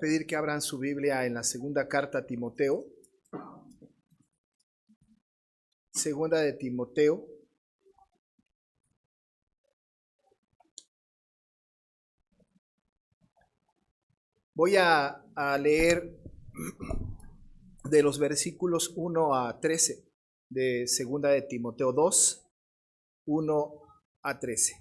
Pedir que abran su Biblia en la segunda carta a Timoteo. Segunda de Timoteo. Voy a leer de los versículos 1 a 13 de segunda de Timoteo 2, 1 a 13.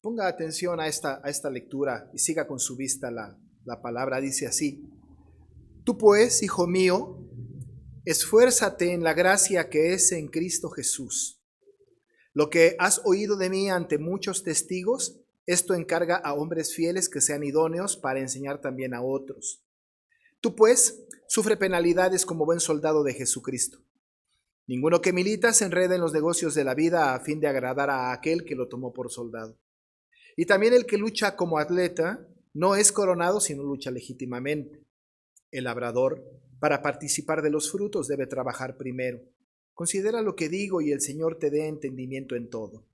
Ponga atención a esta lectura y siga con su vista la palabra. Dice así: Tú pues, hijo mío, esfuérzate en la gracia que es en Cristo Jesús. Lo que has oído de mí ante muchos testigos, esto encarga a hombres fieles que sean idóneos para enseñar también a otros. Tú pues, sufre penalidades como buen soldado de Jesucristo. Ninguno que milita se enreda en los negocios de la vida a fin de agradar a aquel que lo tomó por soldado. Y también el que lucha como atleta no es coronado, sino lucha legítimamente. El labrador, para participar de los frutos, debe trabajar primero. Considera lo que digo y el Señor te dé entendimiento en todo.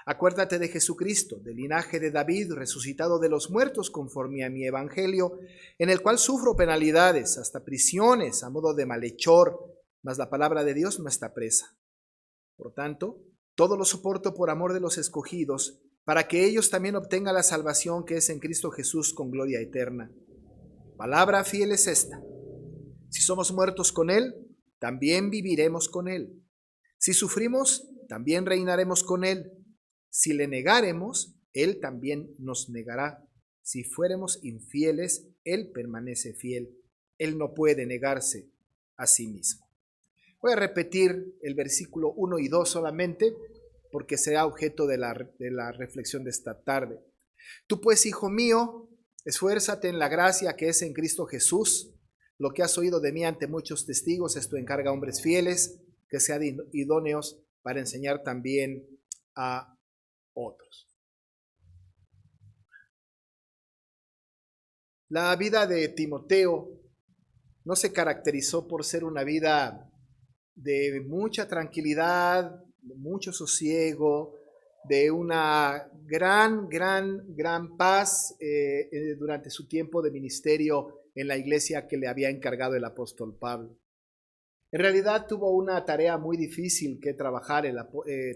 Acuérdate de Jesucristo, del linaje de David, resucitado de los muertos conforme a mi evangelio, en el cual sufro penalidades, hasta prisiones, a modo de malhechor, mas la palabra de Dios no está presa. Por tanto, todo lo soporto por amor de los escogidos, para que ellos también obtengan la salvación que es en Cristo Jesús con gloria eterna. Palabra fiel es esta: si somos muertos con Él, también viviremos con Él. Si sufrimos, también reinaremos con Él. Si le negáremos, Él también nos negará. Si fuéramos infieles, Él permanece fiel. Él no puede negarse a sí mismo. Voy a repetir el versículo 1 y 2 solamente, porque será objeto de la reflexión de esta tarde. Tú pues, hijo mío, esfuérzate en la gracia que es en Cristo Jesús. Lo que has oído de mí ante muchos testigos, esto encarga a hombres fieles que sean idóneos para enseñar también a otros. La vida de Timoteo no se caracterizó por ser una vida de mucha tranquilidad, de mucho sosiego, de una gran paz durante su tiempo de ministerio en la iglesia que le había encargado el apóstol Pablo. En realidad tuvo una tarea muy difícil que trabajar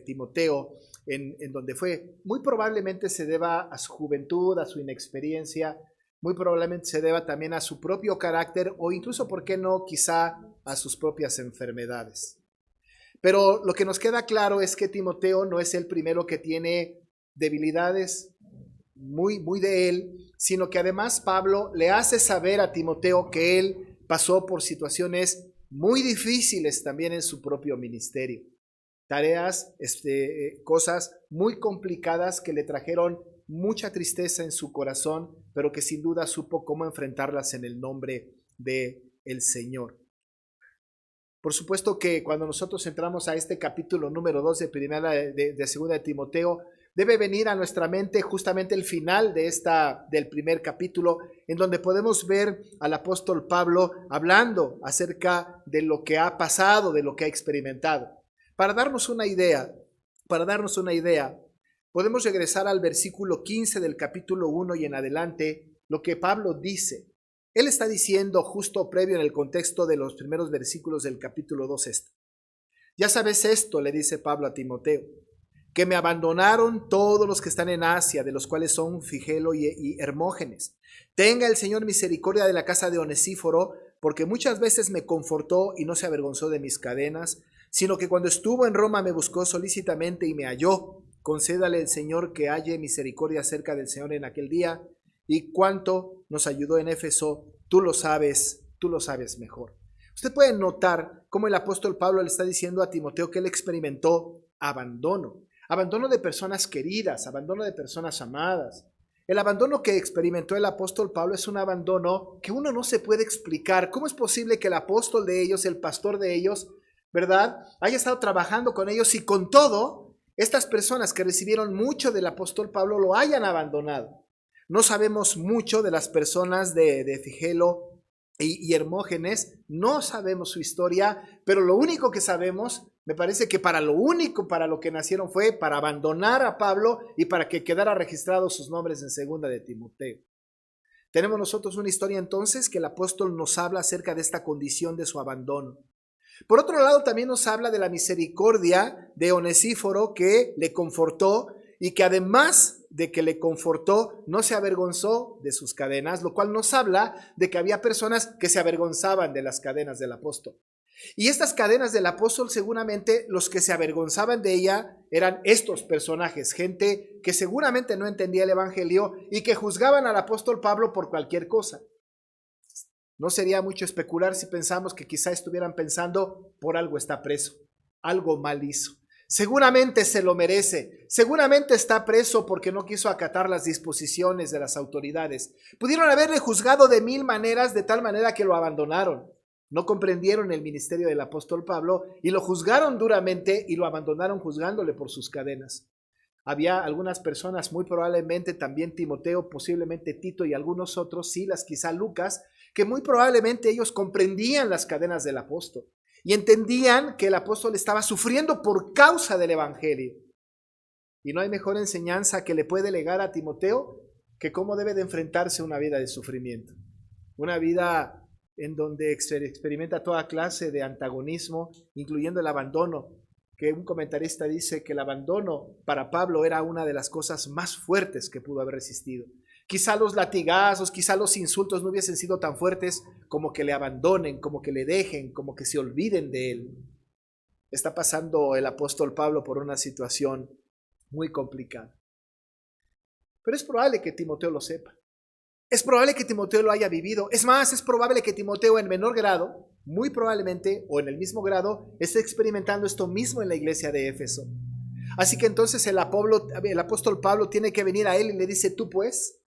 Timoteo, en donde fue, muy probablemente se deba a su juventud, a su inexperiencia, muy probablemente se deba también a su propio carácter o incluso, ¿por qué no?, quizá a sus propias enfermedades. Pero lo que nos queda claro es que Timoteo no es el primero que tiene debilidades muy de él, sino que además Pablo le hace saber a Timoteo que él pasó por situaciones muy difíciles también en su propio ministerio. Tareas, cosas muy complicadas que le trajeron mucha tristeza en su corazón, pero que sin duda supo cómo enfrentarlas en el nombre del Señor. Por supuesto que cuando nosotros entramos a este capítulo número 2 de segunda de Timoteo, debe venir a nuestra mente justamente el final del primer capítulo, en donde podemos ver al apóstol Pablo hablando acerca de lo que ha pasado, de lo que ha experimentado. Para darnos una idea, podemos regresar al versículo 15 del capítulo 1 y en adelante, lo que Pablo dice. Él está diciendo justo previo en el contexto de los primeros versículos del capítulo 2 esto. Ya sabes esto, le dice Pablo a Timoteo, que me abandonaron todos los que están en Asia, de los cuales son Figelo y Hermógenes. Tenga el Señor misericordia de la casa de Onesíforo, porque muchas veces me confortó y no se avergonzó de mis cadenas, sino que cuando estuvo en Roma me buscó solícitamente y me halló. Concédale el Señor que halle misericordia acerca del Señor en aquel día, y cuánto nos ayudó en Éfeso, tú lo sabes mejor. Usted puede notar cómo el apóstol Pablo le está diciendo a Timoteo que él experimentó abandono de personas queridas, abandono de personas amadas. El abandono que experimentó el apóstol Pablo es un abandono que uno no se puede explicar. ¿Cómo es posible que el apóstol de ellos, el pastor de ellos, ¿verdad?, haya estado trabajando con ellos y con todo, estas personas que recibieron mucho del apóstol Pablo lo hayan abandonado? No sabemos mucho de las personas de Figelo y Hermógenes, no sabemos su historia, pero lo único que sabemos Me parece que para lo único para lo que nacieron fue para abandonar a Pablo y para que quedara registrados sus nombres en segunda de Timoteo. Tenemos nosotros una historia entonces que el apóstol nos habla acerca de esta condición de su abandono. Por otro lado, también nos habla de la misericordia de Onesíforo, que le confortó y que además de que le confortó, no se avergonzó de sus cadenas, lo cual nos habla de que había personas que se avergonzaban de las cadenas del apóstol. Y estas cadenas del apóstol, seguramente los que se avergonzaban de ella eran estos personajes, gente que seguramente no entendía el evangelio y que juzgaban al apóstol Pablo por cualquier cosa. No sería mucho especular si pensamos que quizá estuvieran pensando: por algo está preso, algo mal hizo. Seguramente se lo merece, seguramente está preso porque no quiso acatar las disposiciones de las autoridades. Pudieron haberle juzgado de mil maneras, de tal manera que lo abandonaron. No comprendieron el ministerio del apóstol Pablo y lo juzgaron duramente y lo abandonaron juzgándole por sus cadenas. Había algunas personas, muy probablemente también Timoteo, posiblemente Tito y algunos otros, Silas, quizá Lucas, que muy probablemente ellos comprendían las cadenas del apóstol y entendían que el apóstol estaba sufriendo por causa del evangelio. Y no hay mejor enseñanza que le puede legar a Timoteo que cómo debe de enfrentarse una vida de sufrimiento, una vida en donde experimenta toda clase de antagonismo, incluyendo el abandono, que un comentarista dice que el abandono para Pablo era una de las cosas más fuertes que pudo haber resistido. Quizá los latigazos, quizá los insultos no hubiesen sido tan fuertes como que le abandonen, como que le dejen, como que se olviden de él. Está pasando el apóstol Pablo por una situación muy complicada. Pero es probable que Timoteo lo sepa. Es probable que Timoteo lo haya vivido. Es más, es probable que Timoteo en menor grado, muy probablemente, o en el mismo grado, esté experimentando esto mismo en la iglesia de Éfeso. Así que entonces el apóstol Pablo tiene que venir a él y le dice: tú pues,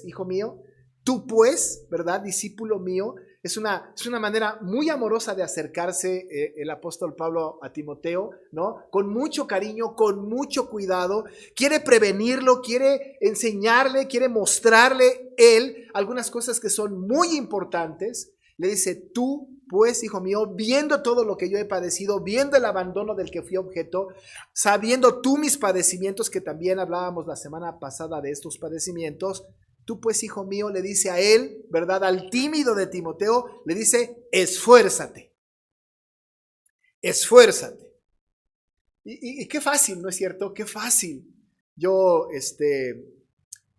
hijo mío, tú pues, ¿verdad? Discípulo mío. Es una manera muy amorosa de acercarse el apóstol Pablo a Timoteo, ¿no? Con mucho cariño, con mucho cuidado. Quiere prevenirlo, quiere enseñarle, quiere mostrarle él algunas cosas que son muy importantes. Le dice: tú pues, hijo mío, viendo todo lo que yo he padecido, viendo el abandono del que fui objeto, sabiendo tú mis padecimientos, que también hablábamos la semana pasada de estos padecimientos, tú pues, hijo mío, le dice a él, ¿verdad? Al tímido de Timoteo, le dice: esfuérzate. Esfuérzate. Y qué fácil, ¿no es cierto? Qué fácil. Yo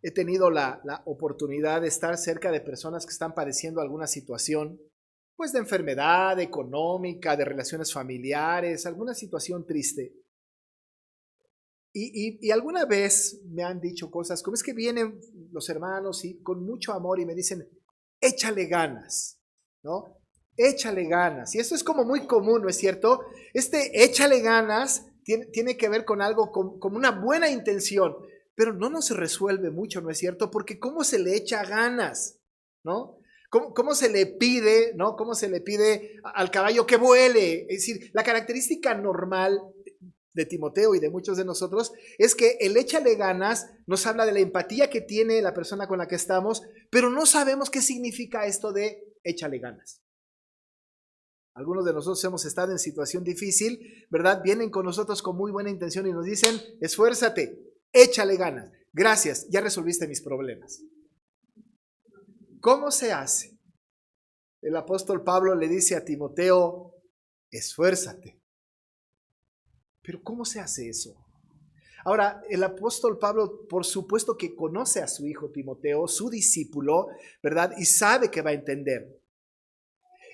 he tenido la oportunidad de estar cerca de personas que están padeciendo alguna situación, pues de enfermedad económica, de relaciones familiares, alguna situación triste. Y alguna vez me han dicho cosas como: es que vienen los hermanos y con mucho amor y me dicen: échale ganas, ¿no? Échale ganas. Y eso es como muy común, ¿no es cierto? Échale ganas tiene que ver con algo, como una buena intención, pero no nos resuelve mucho, ¿no es cierto? Porque ¿cómo se le echa ganas, ¿no? ¿Cómo se le pide, ¿no? ¿Cómo se le pide al caballo que vuele? Es decir, la característica normal de Timoteo y de muchos de nosotros es que el échale ganas nos habla de la empatía que tiene la persona con la que estamos, pero no sabemos qué significa esto de échale ganas. Algunos de nosotros hemos estado en situación difícil, ¿verdad? Vienen con nosotros con muy buena intención y nos dicen: esfuérzate, échale ganas. Gracias, ya resolviste mis problemas. ¿Cómo se hace? El apóstol Pablo le dice a Timoteo: esfuérzate. Pero ¿cómo se hace eso? Ahora, el apóstol Pablo, por supuesto que conoce a su hijo Timoteo, su discípulo, ¿verdad? Y sabe que va a entender.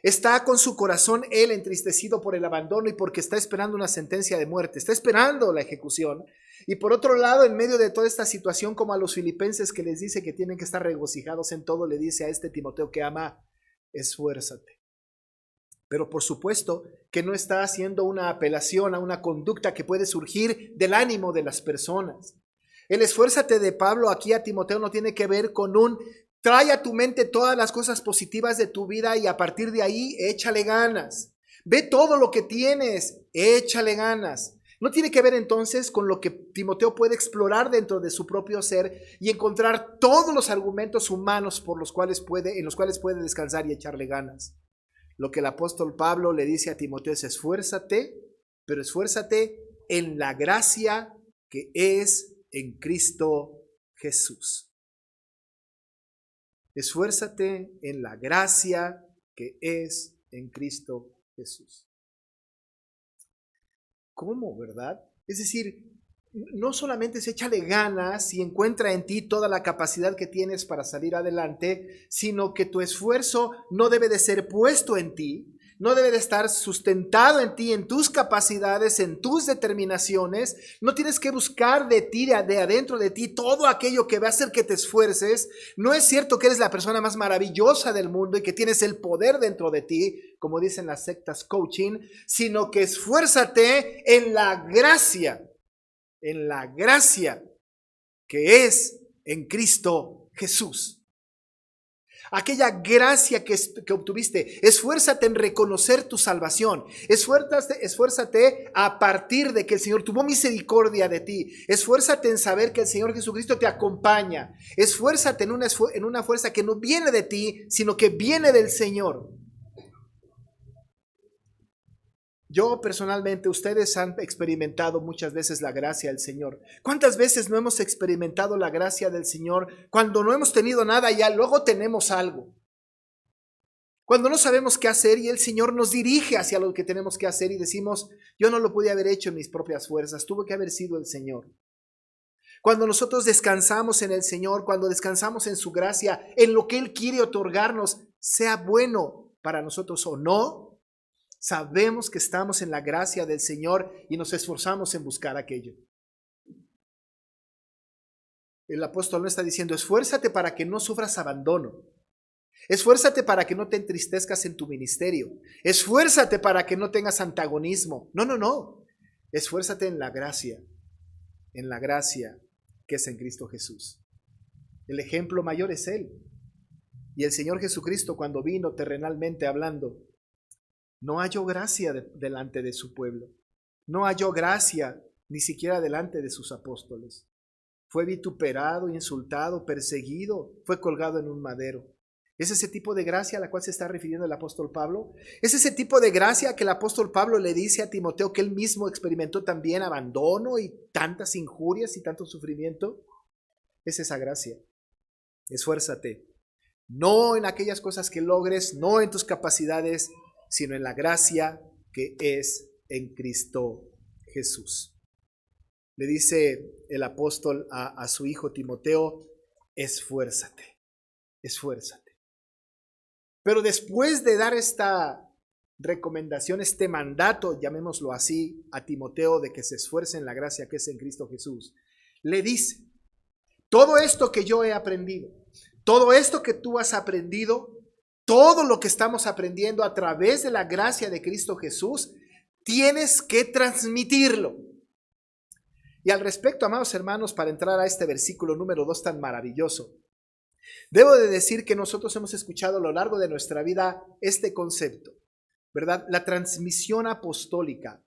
Está con su corazón él entristecido por el abandono y porque está esperando una sentencia de muerte, está esperando la ejecución. Y por otro lado, en medio de toda esta situación, como a los filipenses que les dice que tienen que estar regocijados en todo, le dice a este Timoteo que ama: esfuérzate. Pero por supuesto que no está haciendo una apelación a una conducta que puede surgir del ánimo de las personas. El esfuérzate de Pablo aquí a Timoteo no tiene que ver con trae a tu mente todas las cosas positivas de tu vida y a partir de ahí échale ganas. Ve todo lo que tienes, échale ganas. No tiene que ver entonces con lo que Timoteo puede explorar dentro de su propio ser y encontrar todos los argumentos humanos en los cuales puede descansar y echarle ganas. lo que el apóstol Pablo le dice a Timoteo es esfuérzate, pero esfuérzate en la gracia que es en Cristo Jesús. Esfuérzate en la gracia que es en Cristo Jesús. ¿Cómo, verdad? Es decir, no solamente se échale ganas y encuentra en ti toda la capacidad que tienes para salir adelante, sino que tu esfuerzo no debe de ser puesto en ti, no debe de estar sustentado en ti, en tus capacidades, en tus determinaciones. No tienes que buscar de ti, de adentro de ti, todo aquello que va a hacer que te esfuerces. No es cierto que eres la persona más maravillosa del mundo y que tienes el poder dentro de ti, como dicen las sectas coaching, sino que esfuérzate en la gracia que es en Cristo Jesús. Aquella gracia que obtuviste, esfuérzate en reconocer tu salvación, esfuérzate a partir de que el Señor tuvo misericordia de ti, esfuérzate en saber que el Señor Jesucristo te acompaña, esfuérzate en una fuerza que no viene de ti, sino que viene del Señor. Yo personalmente, ustedes han experimentado muchas veces la gracia del Señor. ¿Cuántas veces no hemos experimentado la gracia del Señor cuando no hemos tenido nada y ya luego tenemos algo? Cuando no sabemos qué hacer y el Señor nos dirige hacia lo que tenemos que hacer y decimos, yo no lo pude haber hecho en mis propias fuerzas, tuvo que haber sido el Señor. Cuando nosotros descansamos en el Señor, cuando descansamos en su gracia, en lo que Él quiere otorgarnos, sea bueno para nosotros o no, sabemos que estamos en la gracia del Señor y nos esforzamos en buscar aquello. El apóstol no está diciendo, esfuérzate para que no sufras abandono. Esfuérzate para que no te entristezcas en tu ministerio. Esfuérzate para que no tengas antagonismo. No. Esfuérzate en la gracia que es en Cristo Jesús. El ejemplo mayor es Él. Y el Señor Jesucristo, cuando vino terrenalmente hablando, no halló gracia delante de su pueblo. No halló gracia ni siquiera delante de sus apóstoles. Fue vituperado, insultado, perseguido, fue colgado en un madero. ¿Es ese tipo de gracia a la cual se está refiriendo el apóstol Pablo? ¿Es ese tipo de gracia que el apóstol Pablo le dice a Timoteo que él mismo experimentó también abandono y tantas injurias y tanto sufrimiento? Es esa gracia. Esfuérzate. No en aquellas cosas que logres, no en tus capacidades, sino en la gracia que es en Cristo Jesús. Le dice el apóstol a su hijo Timoteo, esfuérzate. Pero después de dar esta recomendación, este mandato, llamémoslo así, a Timoteo de que se esfuerce en la gracia que es en Cristo Jesús, le dice, todo esto que yo he aprendido, todo esto que tú has aprendido, todo lo que estamos aprendiendo a través de la gracia de Cristo Jesús, tienes que transmitirlo. Y al respecto, amados hermanos, para entrar a este versículo número 2 tan maravilloso, debo de decir que nosotros hemos escuchado a lo largo de nuestra vida este concepto, ¿verdad? La transmisión apostólica,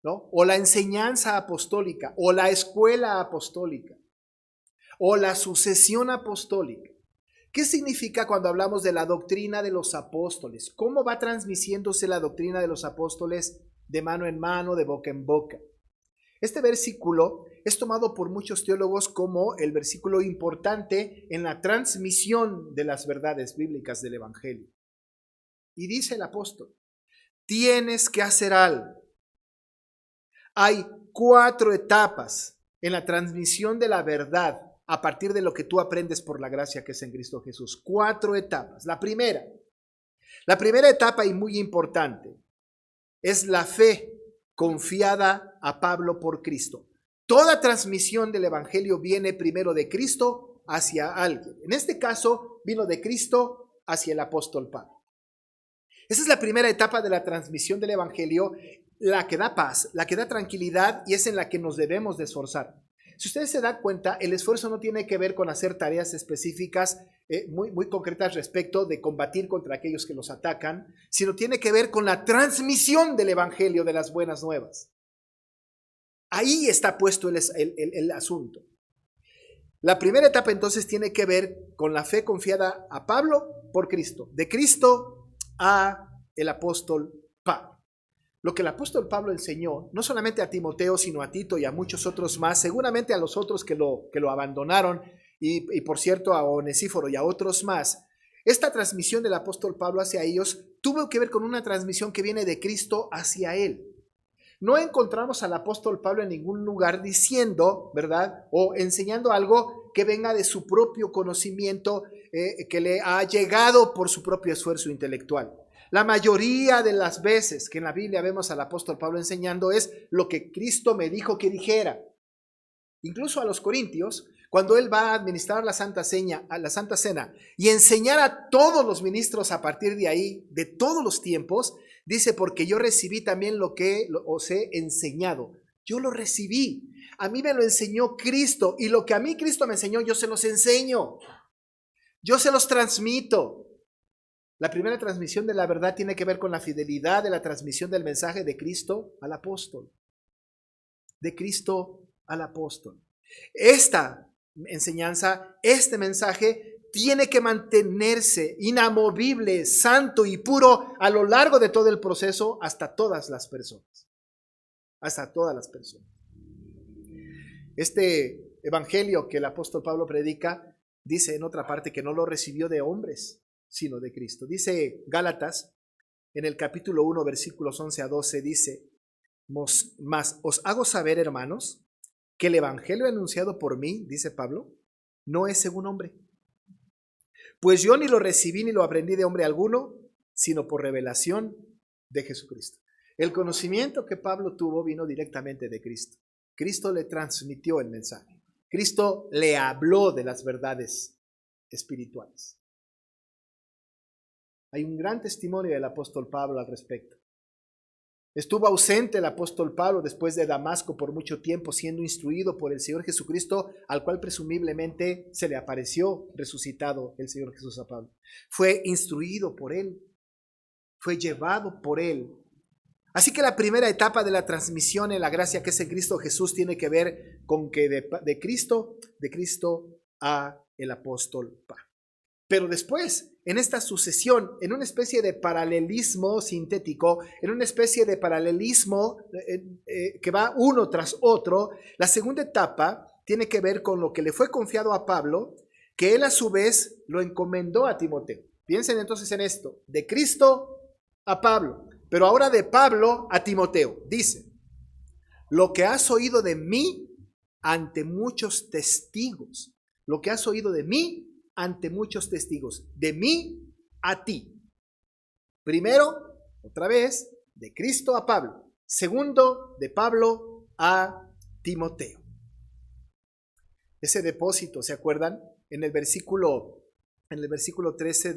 ¿no? O la enseñanza apostólica, o la escuela apostólica, o la sucesión apostólica. ¿Qué significa cuando hablamos de la doctrina de los apóstoles? ¿Cómo va transmitiéndose la doctrina de los apóstoles de mano en mano, de boca en boca? Este versículo es tomado por muchos teólogos como el versículo importante en la transmisión de las verdades bíblicas del Evangelio. Y dice el apóstol, tienes que hacer algo. Hay 4 etapas en la transmisión de la verdad a partir de lo que tú aprendes por la gracia que es en Cristo Jesús. 4 etapas. La primera etapa y muy importante es la fe confiada a Pablo por Cristo. Toda transmisión del Evangelio viene primero de Cristo hacia alguien. En este caso, vino de Cristo hacia el apóstol Pablo. Esa es la primera etapa de la transmisión del Evangelio, la que da paz, la que da tranquilidad y es en la que nos debemos de esforzar. Si ustedes se dan cuenta, el esfuerzo no tiene que ver con hacer tareas específicas muy concretas respecto de combatir contra aquellos que los atacan, sino tiene que ver con la transmisión del Evangelio de las buenas nuevas. Ahí está puesto el asunto. La primera etapa entonces tiene que ver con la fe confiada a Pablo por Cristo, de Cristo a el apóstol Pablo. Lo que el apóstol Pablo enseñó, no solamente a Timoteo, sino a Tito y a muchos otros más, seguramente a los otros que lo abandonaron, y por cierto a Onesíforo y a otros más. Esta transmisión del apóstol Pablo hacia ellos tuvo que ver con una transmisión que viene de Cristo hacia él. No encontramos al apóstol Pablo en ningún lugar diciendo, ¿verdad?, o enseñando algo que venga de su propio conocimiento, que le ha llegado por su propio esfuerzo intelectual. La mayoría de las veces que en la Biblia vemos al apóstol Pablo enseñando es lo que Cristo me dijo que dijera. Incluso a los corintios, cuando él va a administrar la Santa Cena y enseñar a todos los ministros a partir de ahí, de todos los tiempos, dice, porque yo recibí también lo que os he enseñado. Yo lo recibí. A mí me lo enseñó Cristo, y lo que a mí Cristo me enseñó, yo se los enseño. Yo se los transmito. La primera transmisión de la verdad tiene que ver con la fidelidad de la transmisión del mensaje de Cristo al apóstol. De Cristo al apóstol. Esta enseñanza, este mensaje tiene que mantenerse inamovible, santo y puro a lo largo de todo el proceso hasta todas las personas. Hasta todas las personas. Este evangelio que el apóstol Pablo predica dice en otra parte que no lo recibió de hombres, sino de Cristo. Dice Gálatas en el capítulo 1, versículos 11 a 12, dice, mas os hago saber, hermanos, que el evangelio anunciado por mí, dice Pablo, no es según hombre. Pues yo ni lo recibí ni lo aprendí de hombre alguno, sino por revelación de Jesucristo. El conocimiento que Pablo tuvo vino directamente de Cristo. Cristo le transmitió el mensaje. Cristo le habló de las verdades espirituales. Hay un gran testimonio del apóstol Pablo al respecto. Estuvo ausente el apóstol Pablo después de Damasco por mucho tiempo, siendo instruido por el Señor Jesucristo, al cual presumiblemente se le apareció resucitado el Señor Jesús a Pablo. Fue instruido por él, fue llevado por él. Así que la primera etapa de la transmisión en la gracia que es en Cristo Jesús tiene que ver con que de Cristo a el apóstol Pablo. Pero después, en esta sucesión, en una especie de paralelismo sintético, en una especie de paralelismo que va uno tras otro, la segunda etapa tiene que ver con lo que le fue confiado a Pablo, que él a su vez lo encomendó a Timoteo. Piensen entonces en esto, de Cristo a Pablo, pero ahora de Pablo a Timoteo. Dice, lo que has oído de mí ante muchos testigos, lo que has oído de mí ante muchos testigos, de mí a ti. Primero, otra vez, de Cristo a Pablo. Segundo, de Pablo a Timoteo. Ese depósito, ¿se acuerdan? En el versículo 13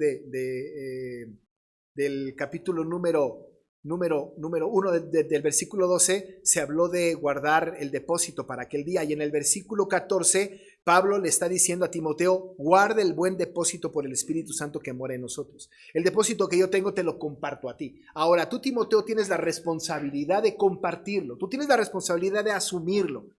del capítulo número 1 del versículo 12 se habló de guardar el depósito para aquel día, y en el versículo 14 Pablo le está diciendo a Timoteo, guarda el buen depósito por el Espíritu Santo que mora en nosotros. El depósito que yo tengo te lo comparto a ti. Ahora tú, Timoteo, tienes la responsabilidad de compartirlo, tú tienes la responsabilidad de asumirlo.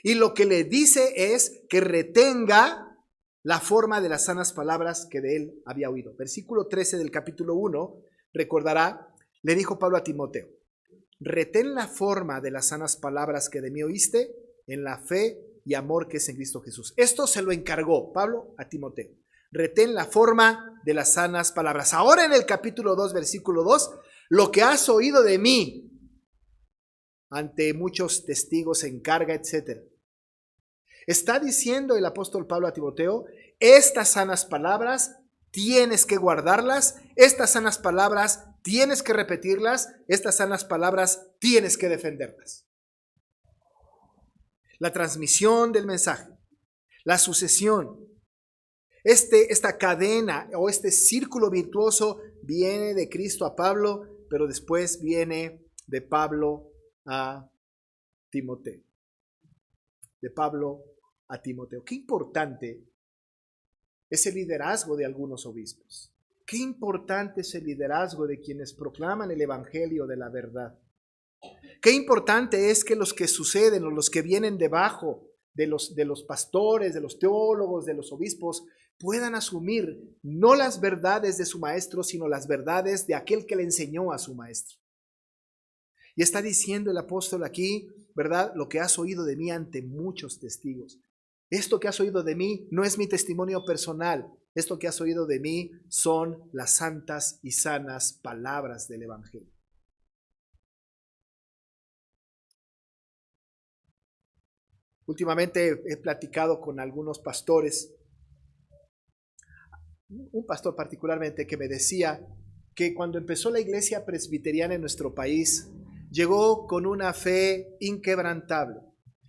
Y lo que le dice es que retenga la forma de las sanas palabras que de él había oído. Versículo 13 del capítulo 1, recordará, le dijo Pablo a Timoteo, retén la forma de las sanas palabras que de mí oíste en la fe y amor que es en Cristo Jesús. Esto se lo encargó Pablo a Timoteo. Retén la forma de las sanas palabras. Ahora en el capítulo 2, versículo 2, lo que has oído de mí ante muchos testigos en carga, etc. Está diciendo el apóstol Pablo a Timoteo, estas sanas palabras tienes que guardarlas, estas sanas palabras tienes que repetirlas, estas sanas palabras tienes que defenderlas. La transmisión del mensaje, la sucesión, esta cadena o este círculo virtuoso viene de Cristo a Pablo, pero después viene de Pablo a Timoteo. De Pablo a Timoteo. Qué importante es el liderazgo de algunos obispos. Qué importante es el liderazgo de quienes proclaman el evangelio de la verdad. Qué importante es que los que suceden o los que vienen debajo de los pastores, de los teólogos, de los obispos, puedan asumir no las verdades de su maestro, sino las verdades de aquel que le enseñó a su maestro. Y está diciendo el apóstol aquí, ¿verdad? Lo que has oído de mí ante muchos testigos. Esto que has oído de mí no es mi testimonio personal. Esto que has oído de mí son las santas y sanas palabras del Evangelio. Últimamente he platicado con algunos pastores, un pastor particularmente que me decía que cuando empezó la iglesia presbiteriana en nuestro país, llegó con una fe inquebrantable,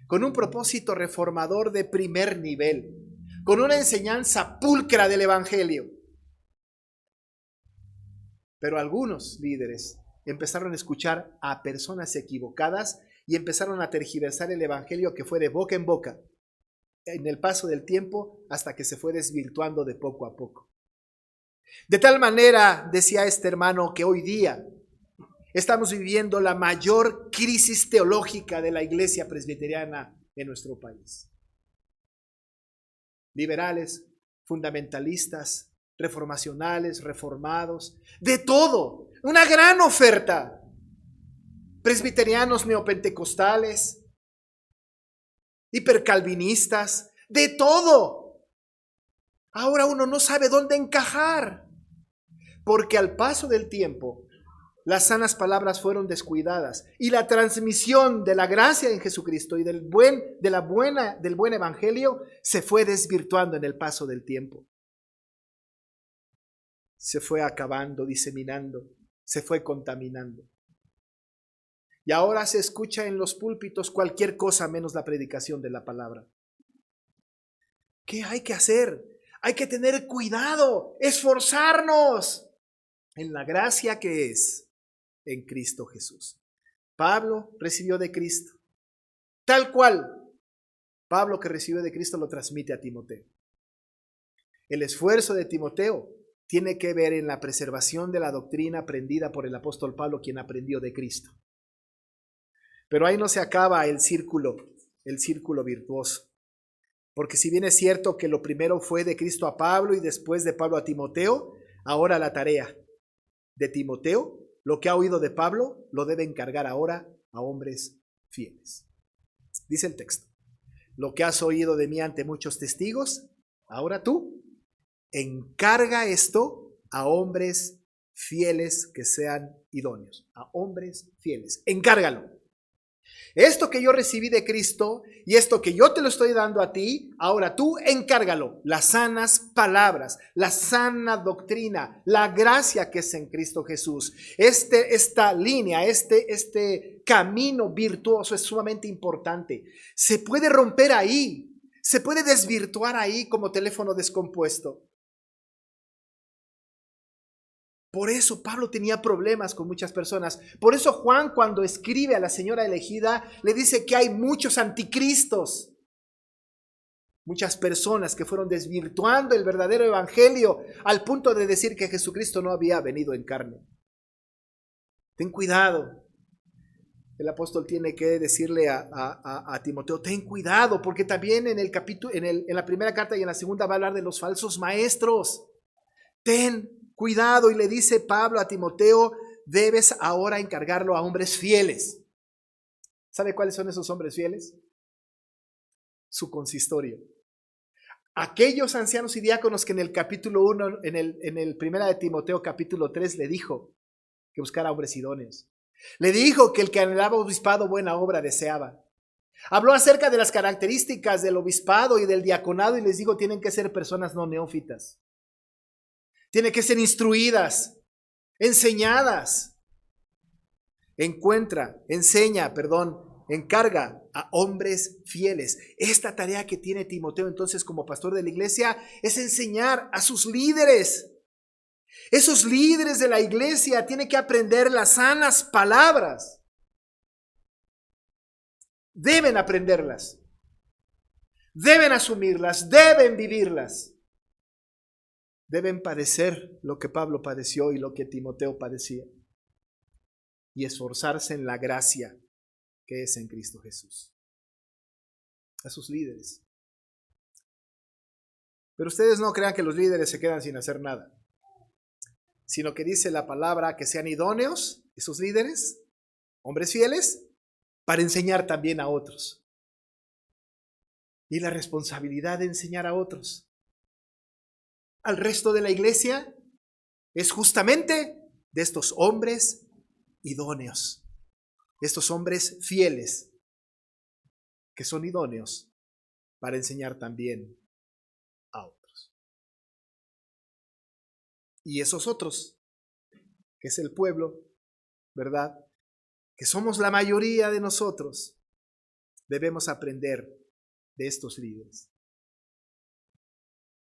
con un propósito reformador de primer nivel, con una enseñanza pulcra del Evangelio. Pero algunos líderes empezaron a escuchar a personas equivocadas y empezaron a tergiversar el Evangelio que fue de boca en boca, en el paso del tiempo, hasta que se fue desvirtuando de poco a poco. De tal manera, decía este hermano, que hoy día estamos viviendo la mayor crisis teológica de la iglesia presbiteriana en nuestro país. Liberales, fundamentalistas, reformacionales, reformados, de todo, una gran oferta. Presbiterianos neopentecostales, hipercalvinistas, de todo. Ahora uno no sabe dónde encajar, porque al paso del tiempo las sanas palabras fueron descuidadas y la transmisión de la gracia en Jesucristo y del buen evangelio se fue desvirtuando en el paso del tiempo. Se fue acabando, diseminando, se fue contaminando. Y ahora se escucha en los púlpitos cualquier cosa menos la predicación de la palabra. ¿Qué hay que hacer? Hay que tener cuidado, esforzarnos en la gracia que es en Cristo Jesús. Pablo recibió de Cristo, tal cual Pablo que recibió de Cristo lo transmite a Timoteo. El esfuerzo de Timoteo tiene que ver en la preservación de la doctrina aprendida por el apóstol Pablo, quien aprendió de Cristo. Pero ahí no se acaba el círculo virtuoso. Porque si bien es cierto que lo primero fue de Cristo a Pablo y después de Pablo a Timoteo, ahora la tarea de Timoteo, lo que ha oído de Pablo, lo debe encargar ahora a hombres fieles. Dice el texto, lo que has oído de mí ante muchos testigos, ahora tú encarga esto a hombres fieles que sean idóneos, a hombres fieles, encárgalo. Esto que yo recibí de Cristo y esto que yo te lo estoy dando a ti, ahora tú encárgalo. Las sanas palabras, la sana doctrina, la gracia que es en Cristo Jesús. Esta línea, este camino virtuoso es sumamente importante. Se puede romper ahí, se puede desvirtuar ahí como teléfono descompuesto. Por eso Pablo tenía problemas con muchas personas. Por eso Juan, cuando escribe a la señora elegida, le dice que hay muchos anticristos. Muchas personas que fueron desvirtuando el verdadero evangelio al punto de decir que Jesucristo no había venido en carne. Ten cuidado. El apóstol tiene que decirle a Timoteo, ten cuidado, porque también en el capítulo, en la primera carta y en la segunda va a hablar de los falsos maestros. Ten cuidado, y le dice Pablo a Timoteo, debes ahora encargarlo a hombres fieles. ¿Sabe cuáles son esos hombres fieles? Su consistorio. Aquellos ancianos y diáconos que en el capítulo 1, en el primera de Timoteo capítulo 3 le dijo que buscara hombres idóneos. Le dijo que el que anhelaba obispado buena obra deseaba. Habló acerca de las características del obispado y del diaconado y les dijo tienen que ser personas no neófitas. Tienen que ser instruidas, enseñadas. Encarga a hombres fieles. Esta tarea que tiene Timoteo entonces como pastor de la iglesia es enseñar a sus líderes. Esos líderes de la iglesia tienen que aprender las sanas palabras. Deben aprenderlas. Deben asumirlas. Deben vivirlas. Deben padecer lo que Pablo padeció y lo que Timoteo padecía. Y esforzarse en la gracia que es en Cristo Jesús. a sus líderes. Pero ustedes no crean que los líderes se quedan sin hacer nada, sino que dice la palabra que sean idóneos, esos líderes, hombres fieles, para enseñar también a otros. Y la responsabilidad de enseñar a otros al resto de la iglesia es justamente de estos hombres idóneos, estos hombres fieles, que son idóneos para enseñar también a otros. Y esos otros, que es el pueblo, ¿verdad? Que somos la mayoría de nosotros, debemos aprender de estos líderes.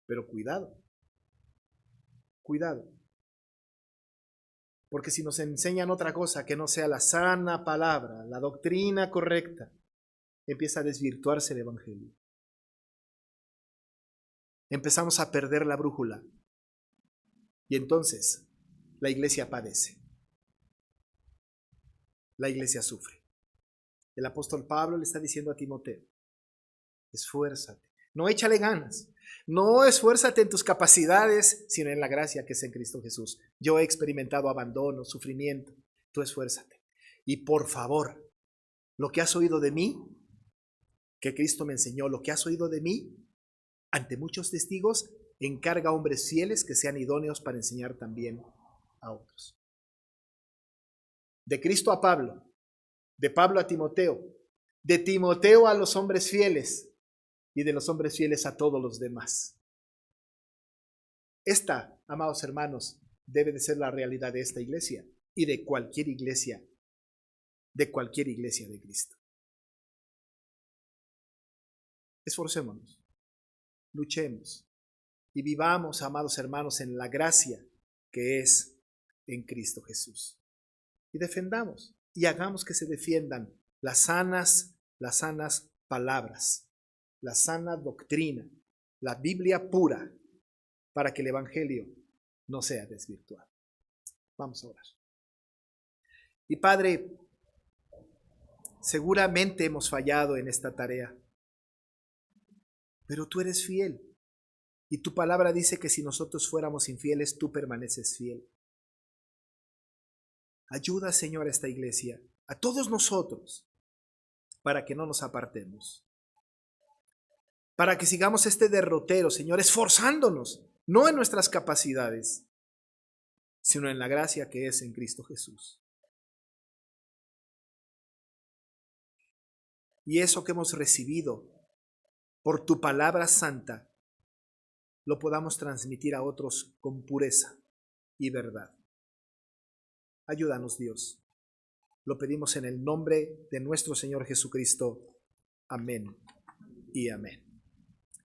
Pero cuidado, cuidado. Porque si nos enseñan otra cosa que no sea la sana palabra, la doctrina correcta, empieza a desvirtuarse el evangelio. Empezamos a perder la brújula. Y entonces la iglesia padece. La iglesia sufre. El apóstol Pablo le está diciendo a Timoteo, esfuérzate. No échale ganas. No esfuérzate en tus capacidades, sino en la gracia que es en Cristo Jesús. Yo he experimentado abandono, sufrimiento. Tú esfuérzate. Y por favor, lo que has oído de mí, que Cristo me enseñó, lo que has oído de mí, ante muchos testigos, encarga a hombres fieles que sean idóneos para enseñar también a otros. De Cristo a Pablo, de Pablo a Timoteo, de Timoteo a los hombres fieles y de los hombres fieles a todos los demás. Esta, amados hermanos, debe de ser la realidad de esta iglesia y de cualquier iglesia de Cristo. Esforcémonos, luchemos y vivamos, amados hermanos, en la gracia que es en Cristo Jesús. Y defendamos y hagamos que se defiendan las sanas palabras, la sana doctrina, la Biblia pura, para que el evangelio no sea desvirtuado. Vamos a orar. Y Padre, seguramente hemos fallado en esta tarea, pero tú eres fiel. Y tu palabra dice que si nosotros fuéramos infieles, tú permaneces fiel. Ayuda, Señor, a esta iglesia, a todos nosotros, para que no nos apartemos. Para que sigamos este derrotero, Señor, esforzándonos, no en nuestras capacidades, sino en la gracia que es en Cristo Jesús. Y eso que hemos recibido por tu palabra santa, lo podamos transmitir a otros con pureza y verdad. Ayúdanos, Dios. Lo pedimos en el nombre de nuestro Señor Jesucristo. Amén y amén.